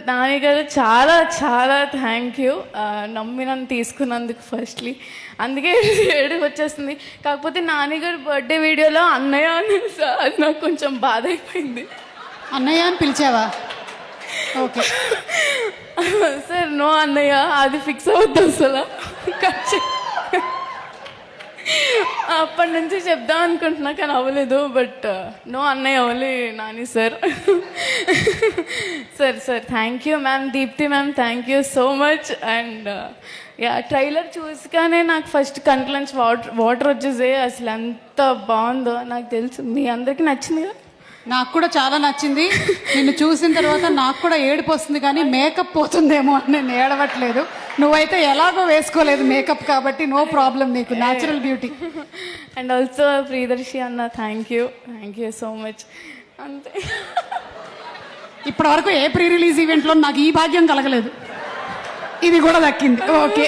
నాని గారు చాలా చాలా థ్యాంక్ యూ, నమ్మి నన్ను తీసుకున్నందుకు ఫస్ట్లీ. అందుకే ఏడుపు వచ్చేస్తుంది. కాకపోతే నాని గారు బర్త్డే వీడియోలో అన్నయ్య అని సార్, అది నాకు కొంచెం బాధ అయిపోయింది. అన్నయ్య అని పిలిచావా? ఓకే సార్ నో అన్నయ్య, అది ఫిక్స్ అవుద్ది అసలు. అప్పటి నుంచి చెప్దాం అనుకుంటున్నా కానీ అవ్వలేదు. బట్ నో అన్నయ్య, only Nani sir. Sir thank you ma'am. Deepti ma'am thank you so much. And yeah, trailer చూసిగానే నాకు ఫస్ట్ కంట్లోంచి వాటర్ వచ్చేసే. అసలు ఎంత బాగుందో నాకు తెలుసు. మీ అందరికీ నచ్చింది కదా? నాకు కూడా చాలా నచ్చింది. నిన్ను చూసిన తర్వాత నాకు కూడా ఏడుపు వస్తుంది, కానీ మేకప్ పోతుందేమో అని నేను ఏడవట్లేదు. నువ్వైతే ఎలాగో వేసుకోలేదు మేకప్, కాబట్టి నో ప్రాబ్లం, నీకు natural beauty. And also Priyadarshi అన్న థ్యాంక్ యూ సో మచ్. అంతే. ఇప్పటి వరకు ఏ ప్రీ రిలీజ్ ఈవెంట్లో నాకు ఈ భాగ్యం కలగలేదు, ఇది కూడా దక్కింది. ఓకే.